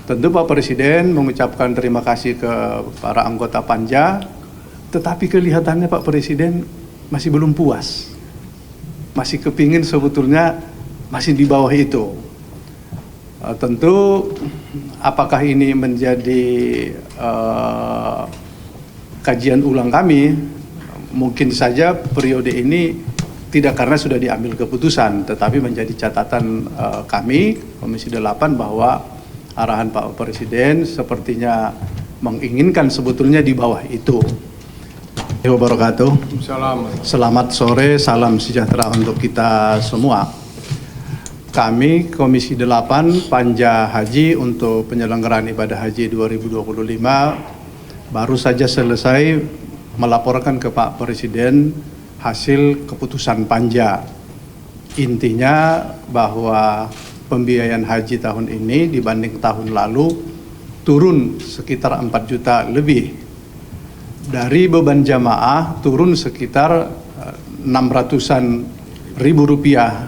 Tentu Pak Presiden mengucapkan terima kasih ke para anggota Panja, tetapi kelihatannya Pak Presiden masih belum puas. Masih kepingin sebetulnya masih di bawah itu. Tentu apakah ini menjadi kajian ulang kami, mungkin saja periode ini tidak karena sudah diambil keputusan, tetapi menjadi catatan kami, Komisi 8, bahwa arahan Pak Presiden sepertinya menginginkan sebetulnya di bawah itu. Wabarakatuh. Selamat sore, salam sejahtera untuk kita semua. Kami Komisi 8 Panja Haji untuk penyelenggaraan ibadah haji 2025 baru saja selesai melaporkan ke Pak Presiden hasil keputusan Panja. Intinya bahwa pembiayaan haji tahun ini dibanding tahun lalu turun sekitar 4 juta lebih. Dari beban jamaah turun sekitar 600-an ribu rupiah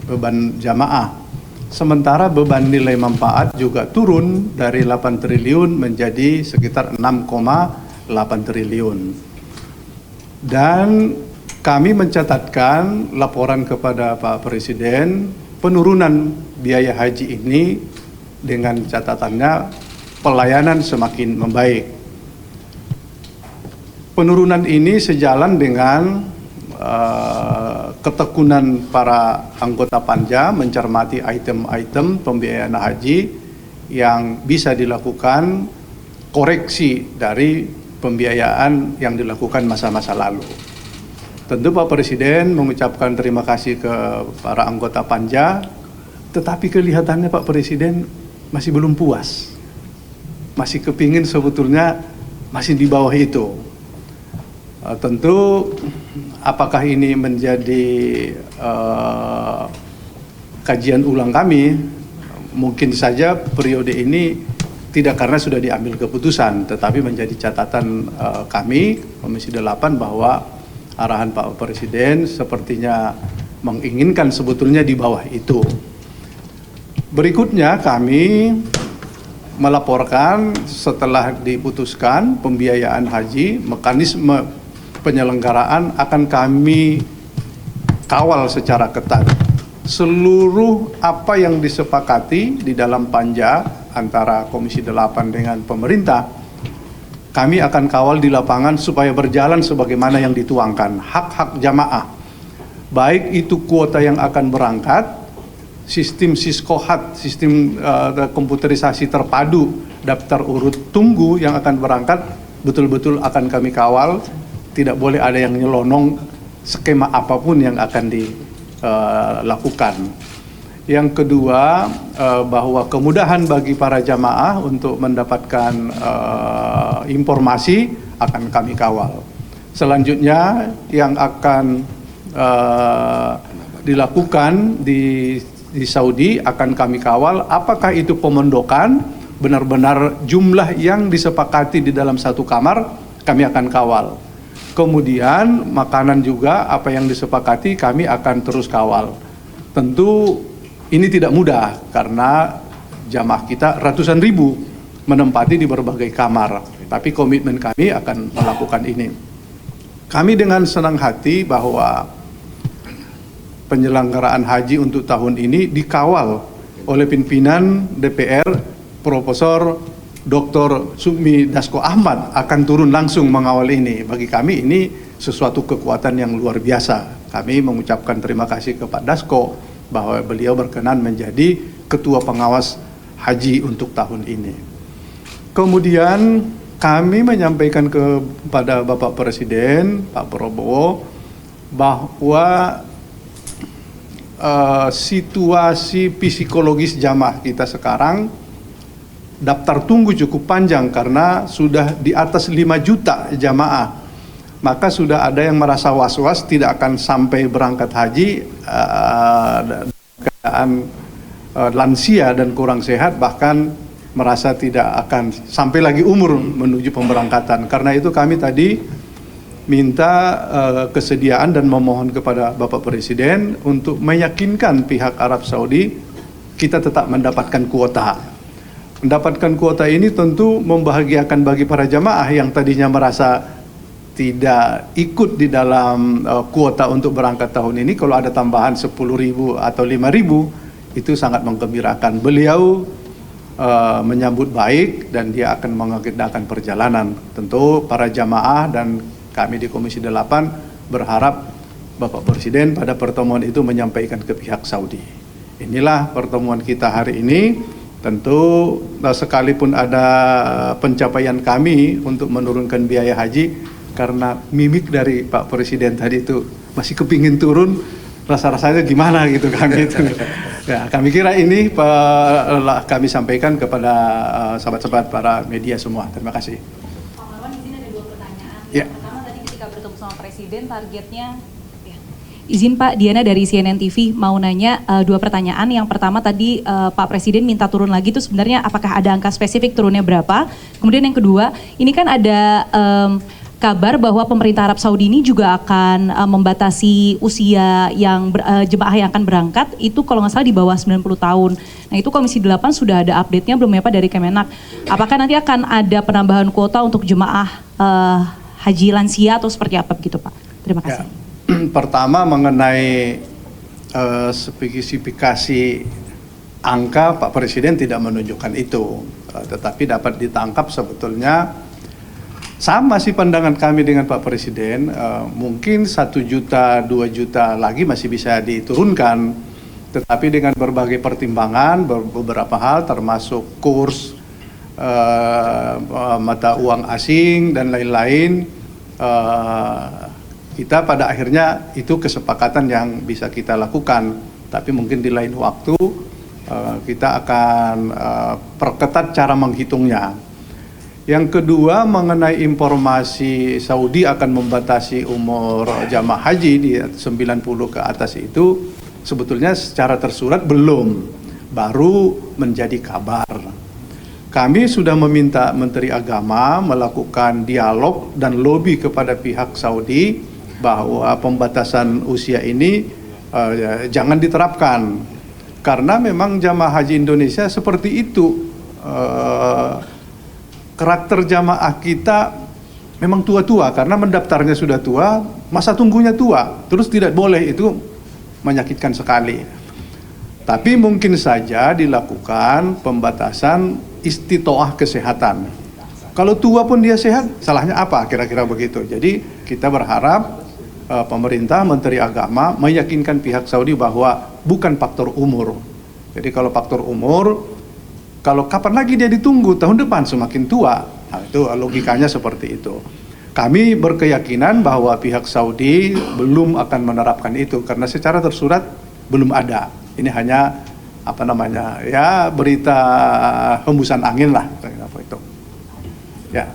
beban jamaah. Sementara beban nilai manfaat juga turun dari 8 triliun menjadi sekitar 6,8 triliun. Dan kami mencatatkan laporan kepada Pak Presiden penurunan biaya haji ini dengan catatannya pelayanan semakin membaik. Penurunan ini sejalan dengan ketekunan para anggota Panja mencermati item-item pembiayaan haji yang bisa dilakukan koreksi dari pembiayaan yang dilakukan masa-masa lalu. Tentu Pak Presiden mengucapkan terima kasih ke para anggota Panja, tetapi kelihatannya Pak Presiden masih belum puas. Masih kepingin sebetulnya masih di bawah itu. Tentu apakah ini menjadi kajian ulang kami, mungkin saja periode ini tidak karena sudah diambil keputusan, tetapi menjadi catatan kami, Komisi 8, bahwa arahan Pak Presiden sepertinya menginginkan sebetulnya di bawah itu. Berikutnya kami melaporkan setelah diputuskan pembiayaan haji, mekanisme penyelenggaraan akan kami kawal secara ketat. Seluruh apa yang disepakati di dalam Panja antara Komisi 8 dengan pemerintah, kami akan kawal di lapangan supaya berjalan sebagaimana yang dituangkan. Hak-hak jamaah, baik itu kuota yang akan berangkat, sistem Siskohat, sistem komputerisasi terpadu, daftar urut tunggu yang akan berangkat, betul-betul akan kami kawal. Tidak boleh ada yang nyelonong skema apapun yang akan dilakukan. Yang kedua, bahwa kemudahan bagi para jamaah untuk mendapatkan informasi akan kami kawal. Selanjutnya yang akan dilakukan di Saudi akan kami kawal. Apakah itu pemondokan, benar-benar jumlah yang disepakati di dalam satu kamar, kami akan kawal. Kemudian makanan juga apa yang disepakati kami akan terus kawal. Tentu ini tidak mudah karena jamaah kita ratusan ribu menempati di berbagai kamar. Tapi komitmen kami akan melakukan ini. Kami dengan senang hati bahwa penyelenggaraan haji untuk tahun ini dikawal oleh pimpinan DPR Profesor Dr. Sukmi Dasko Ahmad akan turun langsung mengawal ini. Bagi kami ini sesuatu kekuatan yang luar biasa. Kami mengucapkan terima kasih kepada Dasko bahwa beliau berkenan menjadi ketua pengawas haji untuk tahun ini. Kemudian kami menyampaikan kepada Bapak Presiden, Pak Prabowo, bahwa situasi psikologis jamaah kita sekarang daftar tunggu cukup panjang karena sudah di atas 5 juta jamaah. Maka sudah ada yang merasa was-was tidak akan sampai berangkat haji, keadaan lansia dan kurang sehat, bahkan merasa tidak akan sampai lagi umur menuju pemberangkatan. Karena itu kami tadi minta kesediaan dan memohon kepada Bapak Presiden untuk meyakinkan pihak Arab Saudi kita tetap mendapatkan kuota. mendapatkan kuota ini tentu membahagiakan bagi para jamaah yang tadinya merasa tidak ikut di dalam kuota untuk berangkat tahun ini. Kalau ada tambahan 10.000 atau 5.000, itu sangat menggembirakan. Beliau menyambut baik dan dia akan mengagendakan perjalanan. Tentu para jamaah dan kami di Komisi 8 berharap Bapak Presiden pada pertemuan itu menyampaikan ke pihak Saudi. Inilah pertemuan kita hari ini. Tentu sekalipun ada pencapaian kami untuk menurunkan biaya haji, karena mimik dari Pak Presiden tadi itu masih kepingin turun, rasa-rasanya gimana gitu kan gitu. Ya, kami kira ini kami sampaikan kepada sahabat-sahabat para media semua. Terima kasih. Pak Marwan, izin ada 2 pertanyaan. Ya. Yang pertama tadi ketika bertemu sama Presiden targetnya. Izin Pak, Diana dari CNN TV mau nanya 2 pertanyaan. Yang pertama tadi Pak Presiden minta turun lagi, itu sebenarnya apakah ada angka spesifik turunnya berapa? Kemudian yang kedua, ini kan ada kabar bahwa pemerintah Arab Saudi ini juga akan membatasi usia yang jemaah yang akan berangkat itu kalau nggak salah di bawah 90 tahun. Nah itu Komisi 8 sudah ada update-nya belum ya Pak dari Kemenak? Apakah nanti akan ada penambahan kuota untuk jemaah haji lansia atau seperti apa begitu Pak? Terima kasih. Ya. Pertama mengenai spesifikasi angka, Pak Presiden tidak menunjukkan itu, tetapi dapat ditangkap sebetulnya sama sih pandangan kami dengan Pak Presiden. Mungkin 1 juta, 2 juta lagi masih bisa diturunkan, tetapi dengan berbagai pertimbangan, beberapa hal termasuk kurs mata uang asing dan lain-lain, kita pada akhirnya itu kesepakatan yang bisa kita lakukan, tapi mungkin di lain waktu kita akan perketat cara menghitungnya. Yang kedua mengenai informasi Saudi akan membatasi umur jamaah haji di 90 ke atas itu sebetulnya secara tersurat belum, baru menjadi kabar. Kami sudah meminta Menteri Agama melakukan dialog dan lobby kepada pihak Saudi bahwa pembatasan usia ini jangan diterapkan, karena memang jamaah haji Indonesia seperti itu. Karakter jamaah kita memang tua-tua karena mendaftarnya sudah tua, masa tunggunya tua, terus tidak boleh, itu menyakitkan sekali. Tapi mungkin saja dilakukan pembatasan istitoah kesehatan. Kalau tua pun dia sehat, salahnya apa? Kira-kira begitu. Jadi kita berharap pemerintah, Menteri Agama meyakinkan pihak Saudi bahwa bukan faktor umur. Jadi kalau faktor umur, kalau kapan lagi dia ditunggu, tahun depan semakin tua. Nah, itu logikanya seperti itu. Kami berkeyakinan bahwa pihak Saudi belum akan menerapkan itu karena secara tersurat belum ada. Ini hanya apa namanya, ya berita hembusan angin lah, apa itu. Ya,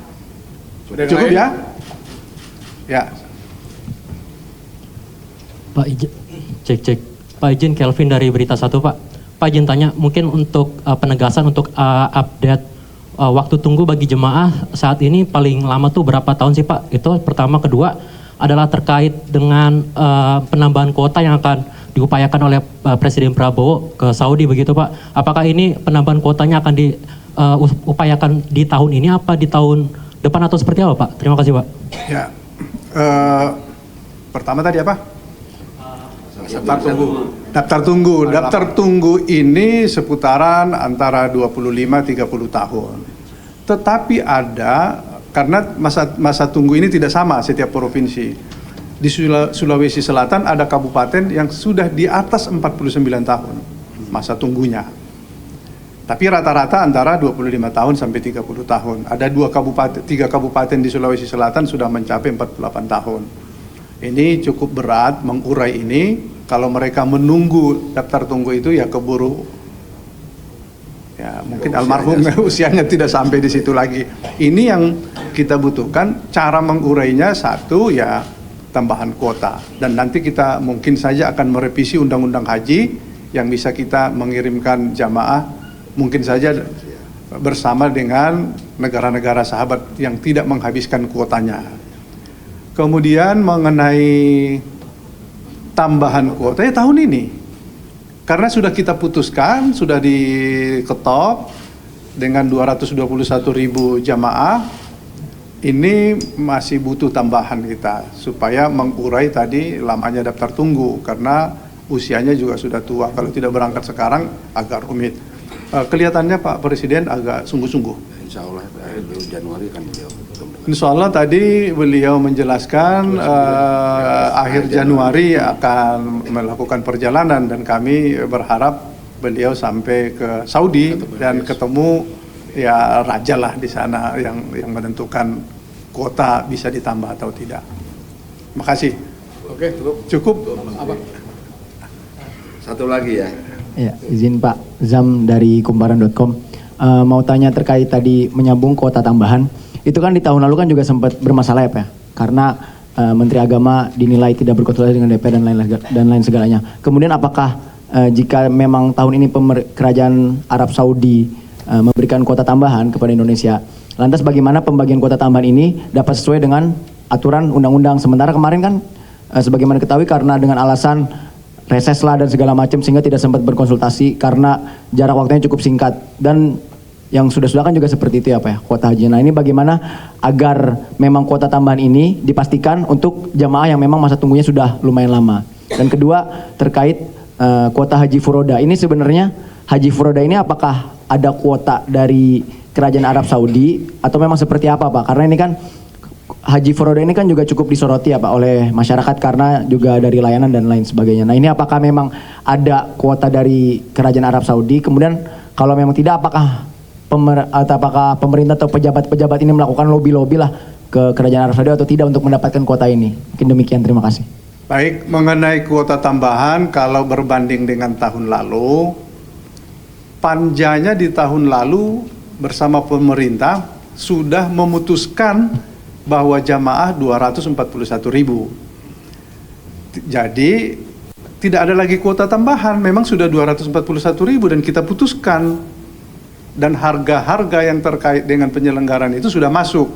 cukup ya. Ya. Pak izin, cek. Pak izin, Kelvin dari Berita 1 Pak. Pak izin tanya, mungkin untuk penegasan untuk update waktu tunggu bagi jemaah saat ini paling lama tuh berapa tahun sih Pak? Itu pertama. Kedua adalah terkait dengan penambahan kuota yang akan diupayakan oleh Presiden Prabowo ke Saudi begitu Pak. Apakah ini penambahan kuotanya akan diupayakan di tahun ini apa di tahun depan atau seperti apa Pak? Terima kasih Pak. Ya, pertama tadi apa? Daftar tunggu ini seputaran antara 25-30 tahun. Tetapi ada, karena masa tunggu ini tidak sama setiap provinsi. Di Sulawesi Selatan ada kabupaten yang sudah di atas 49 tahun masa tunggunya. Tapi rata-rata antara 25 tahun sampai 30 tahun. Ada 3 kabupaten di Sulawesi Selatan sudah mencapai 48 tahun. Ini cukup berat mengurai ini. Kalau mereka menunggu daftar tunggu itu ya keburu, ya mungkin almarhum usianya tidak sampai di situ lagi. Ini yang kita butuhkan, cara mengurainya satu ya tambahan kuota. Dan nanti kita mungkin saja akan merevisi undang-undang haji yang bisa kita mengirimkan jamaah mungkin saja bersama dengan negara-negara sahabat yang tidak menghabiskan kuotanya. Kemudian mengenai tambahan kuota ya tahun ini, karena sudah kita putuskan, sudah diketok, dengan 221.000 jamaah, ini masih butuh tambahan kita supaya mengurai tadi lamanya daftar tunggu karena usianya juga sudah tua. Kalau tidak berangkat sekarang agak rumit. Kelihatannya Pak Presiden agak sungguh-sungguh. Insya Allah Januari kan beliau. Insya Allah tadi beliau menjelaskan akhir Januari akan melakukan perjalanan dan kami berharap beliau sampai ke Saudi dan ketemu ya raja lah di sana yang menentukan kuota bisa ditambah atau tidak. Makasih. Oke, Cukup. apa? Satu lagi ya. Ya, izin Pak Zam dari kumparan.com. Mau tanya terkait tadi menyambung kuota tambahan. Itu kan di tahun lalu kan juga sempat bermasalah ya Pak ya? Karena Menteri Agama dinilai tidak berkonsultasi dengan DPR dan lain segalanya. Kemudian apakah jika memang tahun ini kerajaan Arab Saudi memberikan kuota tambahan kepada Indonesia, lantas bagaimana pembagian kuota tambahan ini dapat sesuai dengan aturan undang-undang? Sementara kemarin kan sebagaimana ketahui karena dengan alasan reses lah dan segala macam sehingga tidak sempat berkonsultasi karena jarak waktunya cukup singkat, dan yang sudah-sudah kan juga seperti itu ya Pak ya, kuota haji. Nah ini bagaimana agar memang kuota tambahan ini dipastikan untuk jamaah yang memang masa tunggunya sudah lumayan lama. Dan kedua terkait kuota haji furoda, ini sebenarnya haji furoda ini apakah ada kuota dari kerajaan Arab Saudi atau memang seperti apa Pak? Karena ini kan haji furoda ini kan juga cukup disoroti ya Pak oleh masyarakat karena juga dari layanan dan lain sebagainya. Nah ini apakah memang ada kuota dari kerajaan Arab Saudi? Kemudian kalau memang tidak, apakah pemerintah atau pejabat-pejabat ini melakukan lobby-lobby lah ke kerajaan Arab Saudi atau tidak untuk mendapatkan kuota ini? Mungkin demikian, terima kasih. Baik, mengenai kuota tambahan kalau berbanding dengan tahun lalu, panjanya di tahun lalu bersama pemerintah sudah memutuskan bahwa jamaah 241.000. Jadi tidak ada lagi kuota tambahan, memang sudah 241.000 dan kita putuskan, dan harga-harga yang terkait dengan penyelenggaraan itu sudah masuk.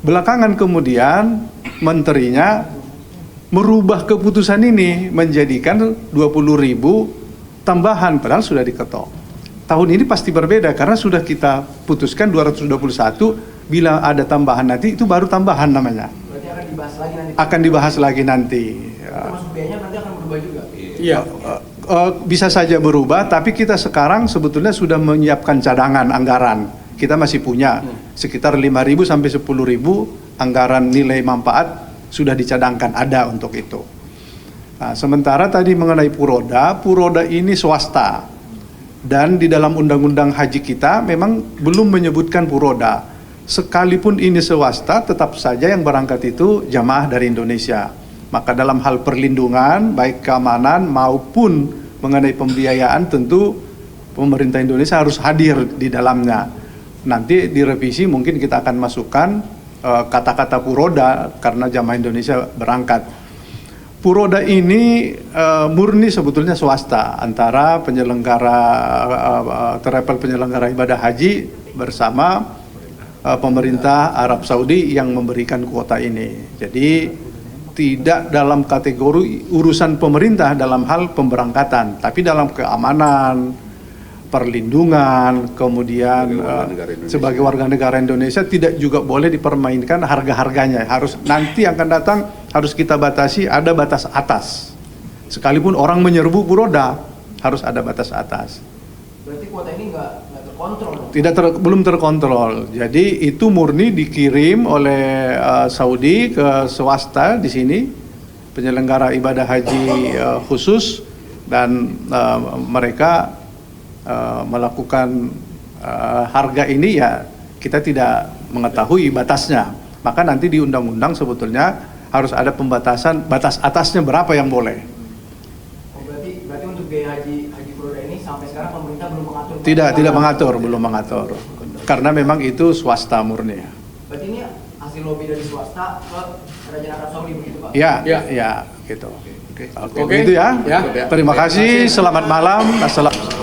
Belakangan kemudian menterinya merubah keputusan ini menjadikan 20.000 tambahan padahal sudah diketok. Tahun ini pasti berbeda karena sudah kita putuskan 221, bila ada tambahan nanti itu baru tambahan namanya. Berarti akan dibahas lagi nanti? Akan dibahas lagi nanti. Termasuk biayanya nanti akan berubah juga? Iya. Bisa saja berubah, tapi kita sekarang sebetulnya sudah menyiapkan cadangan anggaran. Kita masih punya sekitar 5.000 sampai 10.000 anggaran nilai manfaat sudah dicadangkan, ada untuk itu. Nah, sementara tadi mengenai Puroda ini swasta. Dan di dalam undang-undang haji kita memang belum menyebutkan Puroda. Sekalipun ini swasta, tetap saja yang berangkat itu jamaah dari Indonesia. Maka dalam hal perlindungan, baik keamanan maupun mengenai pembiayaan, tentu pemerintah Indonesia harus hadir di dalamnya. Nanti di revisi mungkin kita akan masukkan kata-kata Puroda karena jamaah Indonesia berangkat. Puroda ini murni sebetulnya swasta antara penyelenggara travel penyelenggara ibadah haji bersama pemerintah Arab Saudi yang memberikan kuota ini. Jadi tidak dalam kategori urusan pemerintah dalam hal pemberangkatan, tapi dalam keamanan, perlindungan, kemudian sebagai warga negara Indonesia tidak juga boleh dipermainkan harga-harganya. Harus nanti yang akan datang harus kita batasi, ada batas atas. Sekalipun orang menyerbu Puroda, harus ada batas atas. Berarti kuota ini nggak terkontrol? Belum terkontrol. Jadi itu murni dikirim oleh Saudi ke swasta di sini, penyelenggara ibadah haji khusus, dan mereka melakukan harga ini ya kita tidak mengetahui batasnya. Maka nanti di undang-undang sebetulnya harus ada pembatasan, batas atasnya berapa yang boleh. Berarti untuk biaya haji Puroda ini sampai sekarang pemerintah belum mengatur? Belum mengatur. Karena memang itu swasta murni. Berarti ini hasil lobby dari swasta ke kerajaan Arab Saudi begitu Pak? Ya, gitu. Oke, itu ya. Terima kasih. Selamat malam. Assalamualaikum.